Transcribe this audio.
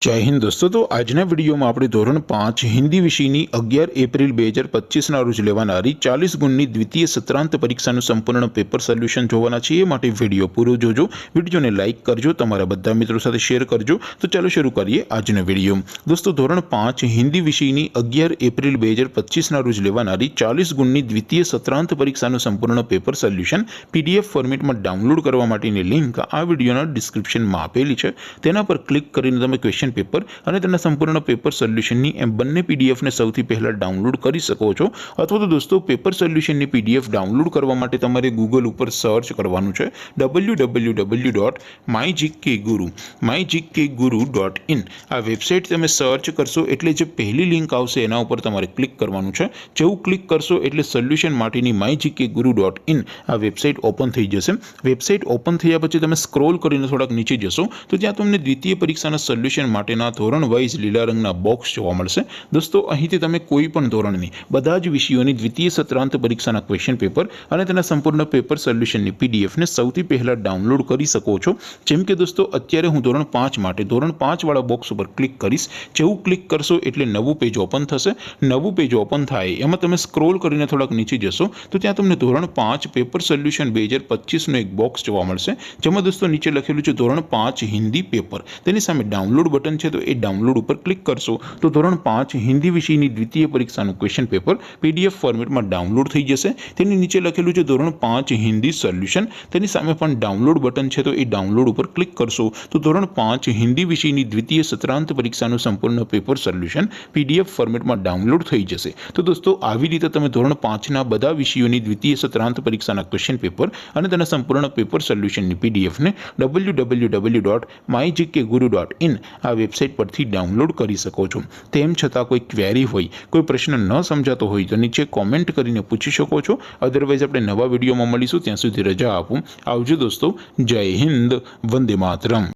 जय हिंद दोस्तों। तो आजना विडियो में આપણે ધોરણ 5 હિન્દી વિષયની 11 એપ્રિલ 2025 ના રોજ લેવાનારી 40 ગુણની દ્વિતીય સત્રાંત પરીક્ષાનું સંપૂર્ણ પેપર સોલ્યુશન જોવાના છે। એ માટે વિડિયો પૂરો જોજો, વિડિયોને લાઈક કરજો, તમારા બધા મિત્રો સાથે શેર કરજો। તો ચાલો શરૂ કરીએ આજનો વિડિયો। દોસ્તો ધોરણ 5 હિન્દી વિષયની 11 એપ્રિલ 2025 ના રોજ લેવાનારી 40 ગુણની દ્વિતીય સત્રાંત પરીક્ષાનું સંપૂર્ણ પેપર સોલ્યુશન પીડીએફ ફોર્મેટમાં ડાઉનલોડ કરવા માટેની લિંક આ વિડિયોના ડિસ્ક્રિપ્શનમાં આપેલી છે। તેના પર ક્લિક કરીને તમે ક્વેશ્ચન पेपर અને તેના સંપૂર્ણ પેપર સોલ્યુશનની એમ બંને પીડીએફને સૌથી પહેલા ડાઉનલોડ કરી શકો છો। અથવા તો દોસ્તો પેપર સોલ્યુશનની પીડીએફ ડાઉનલોડ કરવા માટે તમારે ગૂગલ ઉપર સર્ચ કરવાનું છે www.mygkguru.in। આ વેબસાઇટ તમે સર્ચ કરશો એટલે જે પહેલી લિંક આવશે એના ઉપર તમારે ક્લિક કરવાનું છે। જેવું ક્લિક કરશો એટલે સોલ્યુશન માટેની mygkguru.in આ વેબસાઇટ ઓપન થઈ જશે। વેબસાઇટ ઓપન થયા પછી તમે સ્ક્રોલ કરીને થોડાક નીચે જશો તો ત્યાં તમને દ્વિતીય પરીક્ષાના સોલ્યુશન માટેના ધોરણ વાઇઝ લીલા રંગના બોક્સ જોવા મળશે। દોસ્તો અહીંથી તમે કોઈ પણ ધોરણની બધા જ વિષયોની દ્વિતીય સત્રાંત પરીક્ષાના ક્વેશ્ચન પેપર અને તેના સંપૂર્ણ પેપર સોલ્યુશનની પીડીએફને સૌથી પહેલા ડાઉનલોડ કરી શકો છો। જેમ કે દોસ્તો અત્યારે હું ધોરણ 5 માટે ધોરણ 5 વાળા બોક્સ ઉપર ક્લિક કરીશ। જેવું ક્લિક કરશો એટલે નવું પેજ ઓપન થશે। નવું પેજ ઓપન થાય એમાં તમે સ્ક્રોલ કરીને થોડાક નીચે જશો તો ત્યાં તમને ધોરણ 5 પેપર સોલ્યુશન 2025 નો એક બોક્સ જોવા મળશે। જેમાં દોસ્તો નીચે લખેલું છે ધોરણ 5 હિન્દી પેપર, તેની સામે ડાઉનલોડ બટન છે तो ए डाउनलोड पर क्लिक करशो तो धोरण 5 हिंदी विषयની દ્વિતીય પરીક્ષાનું ક્વેશ્ચન પેપર પીડીએફ ફોર્મેટમાં ડાઉનલોડ થઈ જશે। તેની નીચે લખેલું છે ધોરણ 5 હિન્દી સોલ્યુશન, તેની સામે પણ ડાઉનલોડ બટન છે તો એ ડાઉનલોડ ઉપર ક્લિક કરશો તો ધોરણ 5 હિન્દી વિષયની દ્વિતીય સત્રાંત પરીક્ષાનું સંપૂર્ણ પેપર સોલ્યુશન પીડીએફ ફોર્મેટમાં ડાઉનલોડ થઈ જશે। તો દોસ્તો આવી રીતે તમે ધોરણ 5 ના બધા વિષયોની દ્વિતીય સત્રાંત પરીક્ષાના ક્વેશ્ચન પેપર અને તેના સંપૂર્ણ પેપર સોલ્યુશનની પીડીએફ ને www.mygkguru.in આ વેબસાઇટ પરથી ડાઉનલોડ કરી શકો છો। તેમ છતાં કોઈ ક્વેરી હોય, કોઈ પ્રશ્ન ન સમજાતો હોય તો નીચે કોમેન્ટ કરીને પૂછી શકો છો। અધરવાઇઝ આપણે નવા વિડીયોમાં મળીશું, ત્યાં સુધી રજા આપું। આવજો દોસ્તો, જય હિન્દ, વંદે માતરમ।